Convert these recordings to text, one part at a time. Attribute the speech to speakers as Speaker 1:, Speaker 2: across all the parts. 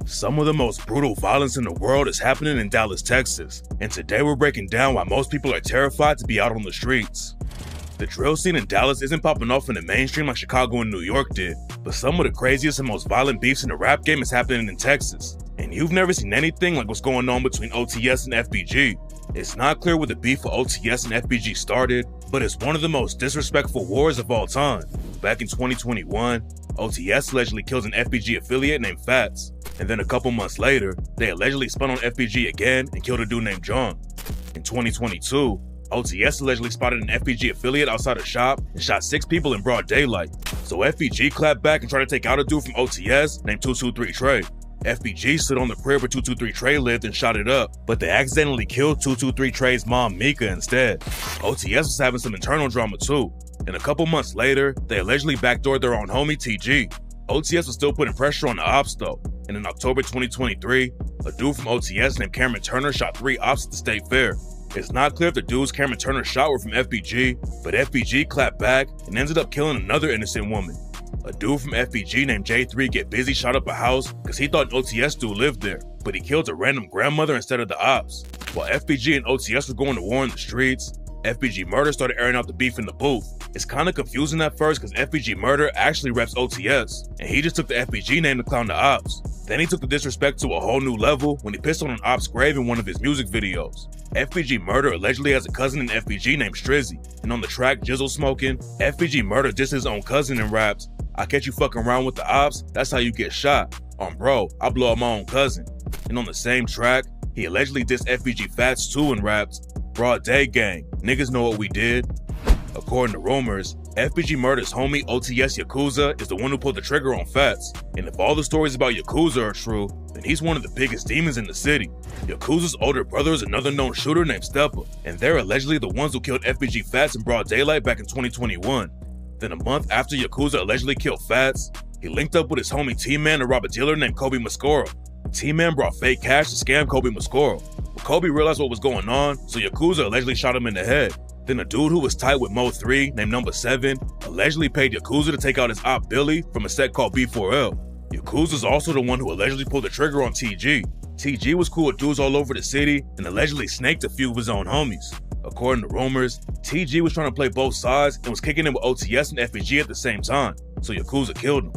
Speaker 1: Some of the most brutal violence in the world is happening in Dallas, Texas, and today we're breaking down why most people are terrified to be out on the streets. The drill scene in Dallas isn't popping off in the mainstream like Chicago and New York did, but some of the craziest and most violent beefs in the rap game is happening in Texas. And you've never seen anything like what's going on between OTS and FBG. It's not clear where the beef for OTS and FBG started, but it's one of the most disrespectful wars of all time. Back in 2021, OTS allegedly kills an FBG affiliate named Fats, and then a couple months later, they allegedly spun on FBG again and killed a dude named John. In 2022, OTS allegedly spotted an FBG affiliate outside a shop and shot 6 people in broad daylight. So FBG clapped back and tried to take out a dude from OTS named 223 Trey. FBG stood on the crib where 223 Trey lived and shot it up, but they accidentally killed 223 Trey's mom Mika instead. OTS was having some internal drama too, and a couple months later, they allegedly backdoored their own homie TG. OTS was still putting pressure on the ops though, and in October 2023, a dude from OTS named Cameron Turner shot 3 ops at the state fair. It's not clear if the dudes Cameron Turner shot were from FBG, but FBG clapped back and ended up killing another innocent woman. A dude from FBG named J3 Get Busy shot up a house because he thought an OTS dude lived there, but he killed a random grandmother instead of the ops. While FBG and OTS were going to war in the streets, FBG Murder started airing out the beef in the booth. It's kinda confusing at first because FBG Murder actually reps OTS, and he just took the FBG name to clown the ops. Then he took the disrespect to a whole new level when he pissed on an op's grave in one of his music videos. FBG Murder allegedly has a cousin in FBG named Strizzy, and on the track Jizzle Smoking, FBG Murder dissed his own cousin and raps, "I catch you fucking around with the ops, that's how you get shot. Bro, I blow up my own cousin." And on the same track, he allegedly dissed FBG Fats too and raps, "Broad day gang, niggas know what we did." According to rumors, FBG Murder's homie OTS Yakuza is the one who pulled the trigger on Fats, and if all the stories about Yakuza are true, then he's one of the biggest demons in the city. Yakuza's older brother is another known shooter named Steppa, and they're allegedly the ones who killed FBG Fats in broad daylight back in 2021. Then a month after Yakuza allegedly killed Fats, he linked up with his homie T-Man to rob a dealer named Kobe Mascoro. T-Man brought fake cash to scam Kobe Mascoro, but Kobe realized what was going on, so Yakuza allegedly shot him in the head. Then a dude who was tight with Mo 3 named Number 7 allegedly paid Yakuza to take out his op Billy from a set called B4L. Yakuza's also the one who allegedly pulled the trigger on TG. TG was cool with dudes all over the city and allegedly snaked a few of his own homies. According to rumors, TG was trying to play both sides and was kicking in with OTS and FBG at the same time, so Yakuza killed him.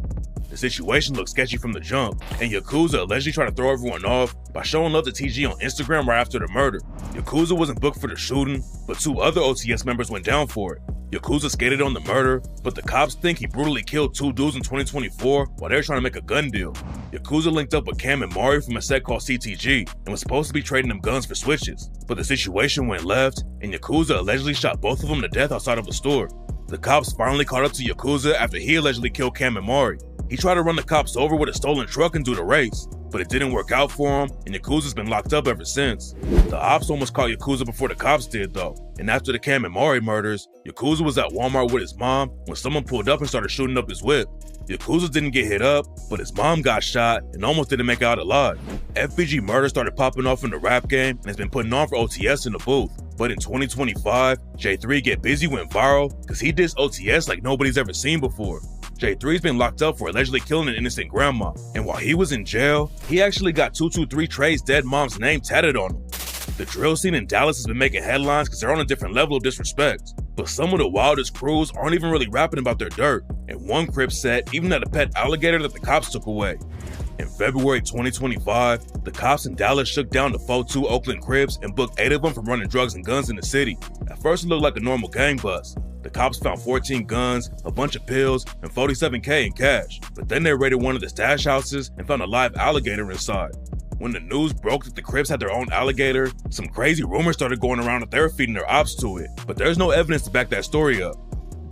Speaker 1: The situation looked sketchy from the jump, and Yakuza allegedly tried to throw everyone off by showing love to TG on Instagram right after the murder. Yakuza wasn't booked for the shooting, but 2 other OTS members went down for it. Yakuza skated on the murder, but the cops think he brutally killed 2 dudes in 2024 while they were trying to make a gun deal. Yakuza linked up with Cam and Mari from a set called CTG and was supposed to be trading them guns for switches, but the situation went left, and Yakuza allegedly shot both of them to death outside of a store. The cops finally caught up to Yakuza after he allegedly killed Cam and Mari. He tried to run the cops over with a stolen truck and do the race, but it didn't work out for him, and Yakuza's been locked up ever since. The ops almost caught Yakuza before the cops did though, and after the Cam and Mari murders, Yakuza was at Walmart with his mom when someone pulled up and started shooting up his whip. Yakuza didn't get hit up, but his mom got shot and almost didn't make it out alive. FBG Murder started popping off in the rap game and has been putting on for OTS in the booth. But in 2025, J3 Get Busy went viral because he dissed OTS like nobody's ever seen before. J3's been locked up for allegedly killing an innocent grandma, and while he was in jail, he actually got 223 Trey's dead mom's name tatted on him. The drill scene in Dallas has been making headlines because they're on a different level of disrespect, but some of the wildest crews aren't even really rapping about their dirt, and one Crip set even had a pet alligator that the cops took away. In February 2025, the cops in Dallas shook down the 4-2 Oakland Crips and booked 8 of them for running drugs and guns in the city. At first it looked like a normal gang bust. The cops found 14 guns, a bunch of pills, and $47K in cash, but then they raided one of the stash houses and found a live alligator inside. When the news broke that the Crips had their own alligator, some crazy rumors started going around that they were feeding their ops to it, but there's no evidence to back that story up.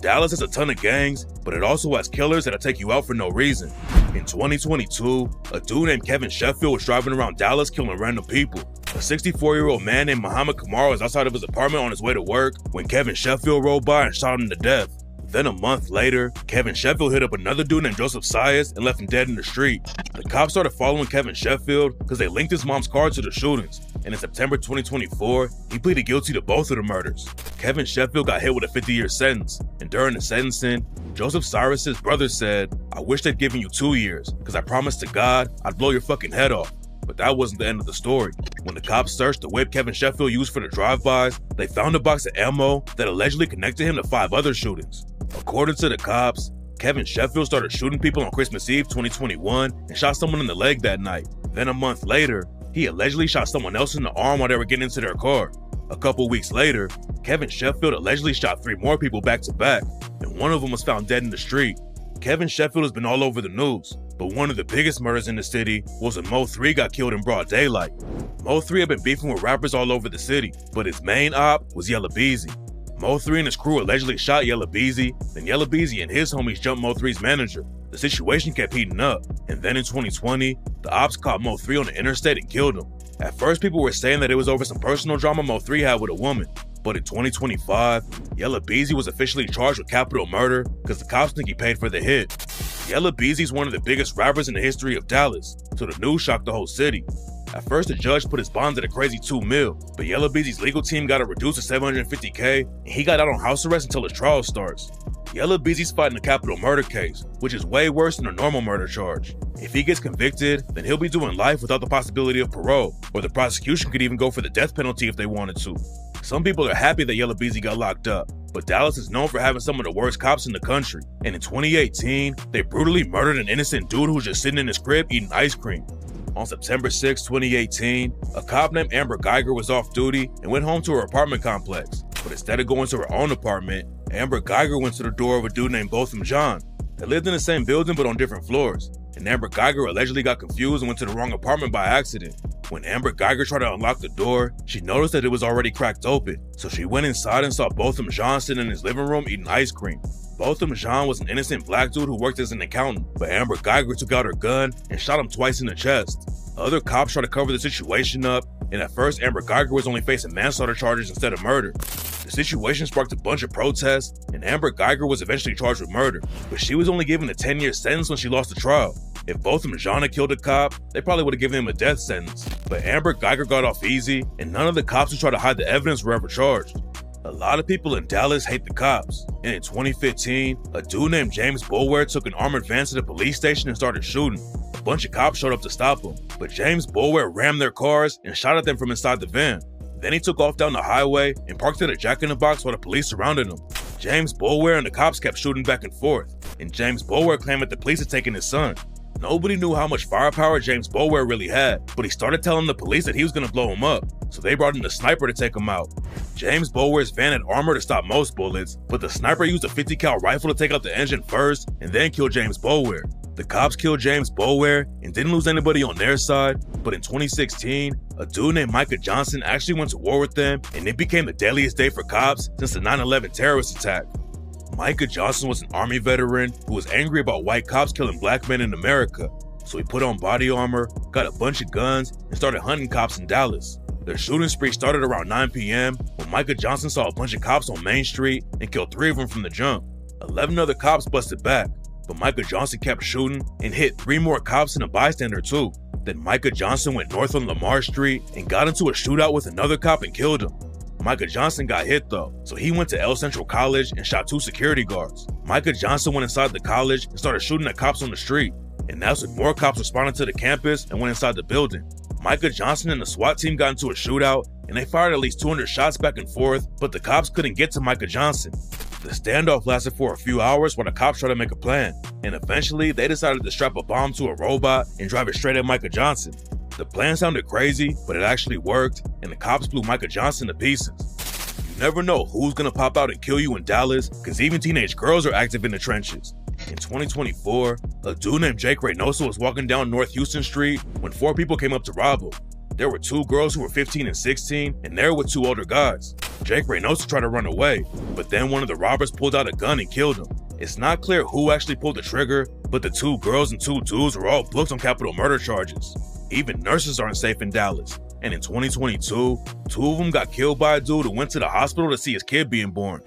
Speaker 1: Dallas has a ton of gangs, but it also has killers that'll take you out for no reason. In 2022, a dude named Kevin Sheffield was driving around Dallas killing random people. A 64-year-old man named Muhammad Kamara was outside of his apartment on his way to work when Kevin Sheffield rolled by and shot him to death. Then a month later, Kevin Sheffield hit up another dude named Joseph Sias and left him dead in the street. The cops started following Kevin Sheffield because they linked his mom's car to the shootings, and in September 2024, he pleaded guilty to both of the murders. Kevin Sheffield got hit with a 50-year sentence, and during the sentencing, Joseph Cyrus's brother said, "I wish they'd given you 2 years, because I promised to God I'd blow your fucking head off." But that wasn't the end of the story. When the cops searched the whip Kevin Sheffield used for the drive-bys, they found a box of ammo that allegedly connected him to 5 other shootings. According to the cops, Kevin Sheffield started shooting people on Christmas Eve 2021 and shot someone in the leg that night. Then a month later, he allegedly shot someone else in the arm while they were getting into their car. A couple weeks later, Kevin Sheffield allegedly shot 3 more people back to back, and one of them was found dead in the street. Kevin Sheffield has been all over the news, but one of the biggest murders in the city was when Mo 3 got killed in broad daylight. Mo 3 had been beefing with rappers all over the city, but his main op was Yella Beezy. Mo 3 and his crew allegedly shot Yella Beezy, then Yella Beezy and his homies jumped Mo 3's manager. The situation kept heating up, and then in 2020, the ops caught Mo 3 on the interstate and killed him. At first, people were saying that it was over some personal drama Mo 3 had with a woman, but in 2025, Yella Beezy was officially charged with capital murder because the cops think he paid for the hit. Yella Beezy is one of the biggest rappers in the history of Dallas, so the news shocked the whole city. At first, the judge put his bond at a crazy $2 million, but Yella Beezy's legal team got it reduced to $750K, and he got out on house arrest until his trial starts. Yella Beezy's fighting a capital murder case, which is way worse than a normal murder charge. If he gets convicted, then he'll be doing life without the possibility of parole, or the prosecution could even go for the death penalty if they wanted to. Some people are happy that Yella Beezy got locked up, but Dallas is known for having some of the worst cops in the country, and in 2018, they brutally murdered an innocent dude who was just sitting in his crib eating ice cream. On September 6, 2018, a cop named Amber Geiger was off duty and went home to her apartment complex, but instead of going to her own apartment, Amber Geiger went to the door of a dude named Botham Jean. They lived in the same building but on different floors, and Amber Geiger allegedly got confused and went to the wrong apartment by accident. When Amber Geiger tried to unlock the door, she noticed that it was already cracked open, so she went inside and saw Botham Jean sitting in his living room eating ice cream. Botham Jean was an innocent black dude who worked as an accountant, but Amber Geiger took out her gun and shot him twice in the chest. Other cops tried to cover the situation up, and at first Amber Geiger was only facing manslaughter charges instead of murder. The situation sparked a bunch of protests, and Amber Geiger was eventually charged with murder, but she was only given a 10-year sentence when she lost the trial. If Botham Jean had killed a cop, they probably would have given him a death sentence, but Amber Geiger got off easy, and none of the cops who tried to hide the evidence were ever charged. A lot of people in Dallas hate the cops, and in 2015, a dude named James Boulware took an armored van to the police station and started shooting. A bunch of cops showed up to stop him, but James Boulware rammed their cars and shot at them from inside the van. Then he took off down the highway and parked in a jack-in-the-box while the police surrounded him. James Boulware and the cops kept shooting back and forth, and James Boulware claimed that the police had taken his son. Nobody knew how much firepower James Boulware really had, but he started telling the police that he was going to blow him up, so they brought in a sniper to take him out. James Boulware's van had armor to stop most bullets, but the sniper used a 50 cal rifle to take out the engine first and then kill James Boulware. The cops killed James Boulware and didn't lose anybody on their side, but in 2016, a dude named Micah Johnson actually went to war with them, and it became the deadliest day for cops since the 9/11 terrorist attack. Micah Johnson was an army veteran who was angry about white cops killing black men in America, so he put on body armor, got a bunch of guns, and started hunting cops in Dallas. Their shooting spree started around 9 p.m. when Micah Johnson saw a bunch of cops on Main Street and killed 3 of them from the jump. 11 other cops busted back, but Micah Johnson kept shooting and hit 3 more cops and a bystander too. Then Micah Johnson went north on Lamar Street and got into a shootout with another cop and killed him. Micah Johnson got hit though, so he went to El Central College and shot 2 security guards. Micah Johnson went inside the college and started shooting at cops on the street, and that's when more cops responded to the campus and went inside the building. Micah Johnson and the SWAT team got into a shootout, and they fired at least 200 shots back and forth, but the cops couldn't get to Micah Johnson. The standoff lasted for a few hours while the cops tried to make a plan, and eventually they decided to strap a bomb to a robot and drive it straight at Micah Johnson. The plan sounded crazy, but it actually worked, and the cops blew Micah Johnson to pieces. You never know who's gonna pop out and kill you in Dallas, cause even teenage girls are active in the trenches. In 2024, a dude named Jake Reynoso was walking down North Houston Street when 4 people came up to rob him. There were 2 girls who were 15 and 16, and they were with 2 older guys. Jake Reynoso tried to run away, but then one of the robbers pulled out a gun and killed him. It's not clear who actually pulled the trigger, but the 2 girls and 2 dudes were all booked on capital murder charges. Even nurses aren't safe in Dallas, and in 2022, 2 of them got killed by a dude who went to the hospital to see his kid being born.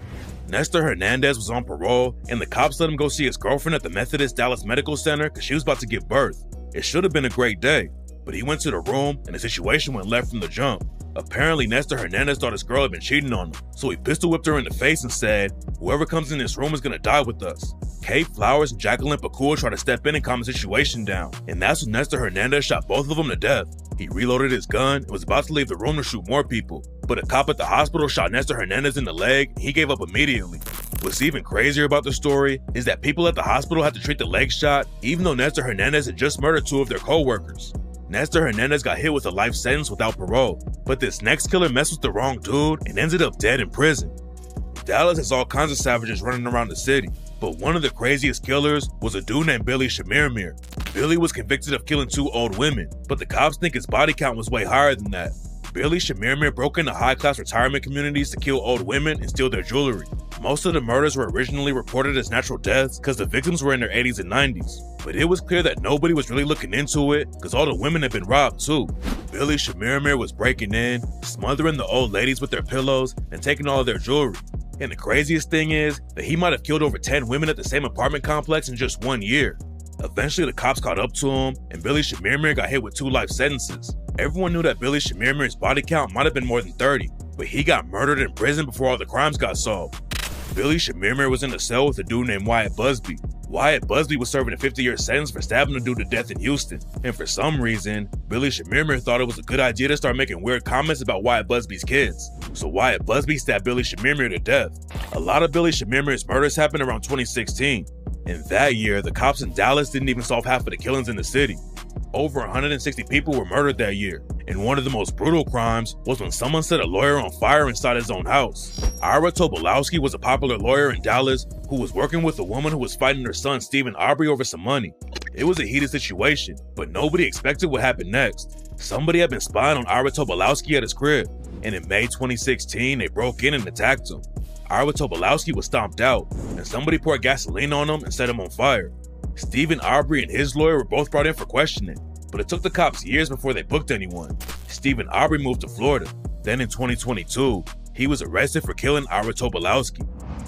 Speaker 1: Nestor Hernandez was on parole, and the cops let him go see his girlfriend at the Methodist Dallas Medical Center because she was about to give birth. It should have been a great day, but he went to the room and the situation went left from the jump. Apparently, Nestor Hernandez thought his girl had been cheating on him, so he pistol whipped her in the face and said, "Whoever comes in this room is gonna die with us." Kate Flowers and Jacqueline Pakua tried to step in and calm the situation down, and that's when Nestor Hernandez shot both of them to death. He reloaded his gun and was about to leave the room to shoot more people, but a cop at the hospital shot Nestor Hernandez in the leg and he gave up immediately. What's even crazier about the story is that people at the hospital had to treat the leg shot even though Nestor Hernandez had just murdered 2 of their co-workers. Nestor Hernandez got hit with a life sentence without parole, but this next killer messed with the wrong dude and ended up dead in prison. Dallas has all kinds of savages running around the city, but one of the craziest killers was a dude named Billy Shamirmir. Billy was convicted of killing 2 old women, but the cops think his body count was way higher than that. Billy Shamirmir broke into high-class retirement communities to kill old women and steal their jewelry. Most of the murders were originally reported as natural deaths because the victims were in their 80s and 90s, but it was clear that nobody was really looking into it because all the women had been robbed too. Billy Shamirmir was breaking in, smothering the old ladies with their pillows, and taking all of their jewelry. And the craziest thing is that he might have killed over 10 women at the same apartment complex in just 1 year. Eventually, the cops caught up to him, and Billy Shamirmir got hit with 2 life sentences. Everyone knew that Billy Shamirmir's body count might have been more than 30, but he got murdered in prison before all the crimes got solved. Billy Shamirmir was in a cell with a dude named Wyatt Busby. Wyatt Busby was serving a 50-year sentence for stabbing a dude to death in Houston, and for some reason, Billy Shamirmir thought it was a good idea to start making weird comments about Wyatt Busby's kids. So Wyatt Busby stabbed Billy Shamirmir to death. A lot of Billy Shamirmir's murders happened around 2016, and that year, the cops in Dallas didn't even solve half of the killings in the city. Over 160 people were murdered that year, and one of the most brutal crimes was when someone set a lawyer on fire inside his own house. Ira Tobolowsky was a popular lawyer in Dallas who was working with a woman who was fighting her son Stephen Aubrey over some money. It was a heated situation, but nobody expected what happened next. Somebody had been spying on Ira Tobolowsky at his crib, and in May 2016, they broke in and attacked him. Ira Tobolowsky was stomped out, and somebody poured gasoline on him and set him on fire. Stephen Aubrey and his lawyer were both brought in for questioning, but it took the cops years before they booked anyone. Stephen Aubrey moved to Florida. Then in 2022, he was arrested for killing Ira Tobolowsky.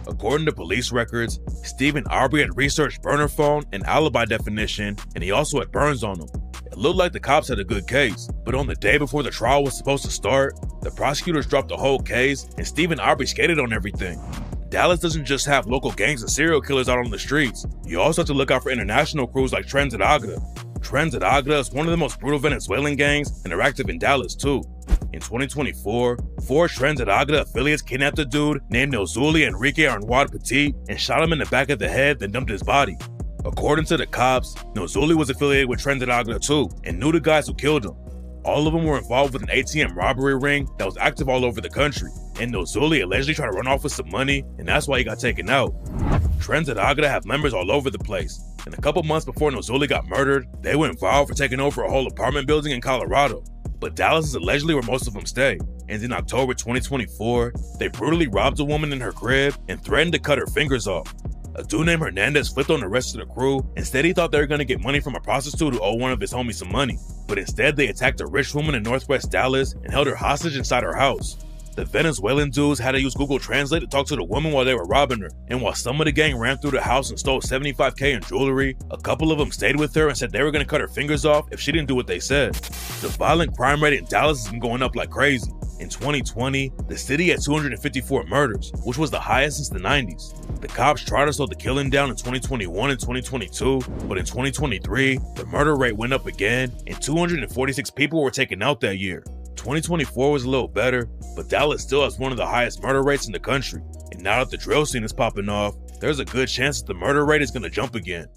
Speaker 1: According to police records, Stephen Aubrey had researched burner phone and alibi definition, and he also had burns on him. It looked like the cops had a good case, but on the day before the trial was supposed to start, the prosecutors dropped the whole case and Stephen Aubrey skated on everything. Dallas doesn't just have local gangs and serial killers out on the streets. You also have to look out for international crews like Trends at Agda. Trends at Agda is one of the most brutal Venezuelan gangs and they're active in Dallas too. In 2024, 4 Trends at Agda affiliates kidnapped a dude named Nozuli Enrique Arnold Petit and shot him in the back of the head, then dumped his body. According to the cops, Nozuli was affiliated with Trends at Agda too and knew the guys who killed him. All of them were involved with an ATM robbery ring that was active all over the country, and Nozuli allegedly tried to run off with some money, and that's why he got taken out. Trends at Agda have members all over the place, and a couple months before Nozuli got murdered, they went viral for taking over a whole apartment building in Colorado. But Dallas is allegedly where most of them stay, and in October 2024, they brutally robbed a woman in her crib and threatened to cut her fingers off. A dude named Hernandez flipped on the rest of the crew. Instead, he thought they were going to get money from a prostitute who owed one of his homies some money. But instead, they attacked a rich woman in Northwest Dallas and held her hostage inside her house. The Venezuelan dudes had to use Google Translate to talk to the woman while they were robbing her. And while some of the gang ran through the house and stole $75K in jewelry, a couple of them stayed with her and said they were going to cut her fingers off if she didn't do what they said. The violent crime rate in Dallas has been going up like crazy. In 2020, the city had 254 murders, which was the highest since the 90s. The cops tried to slow the killing down in 2021 and 2022, but in 2023, the murder rate went up again, and 246 people were taken out that year. 2024 was a little better, but Dallas still has one of the highest murder rates in the country. And now that the drill scene is popping off, there's a good chance that the murder rate is going to jump again.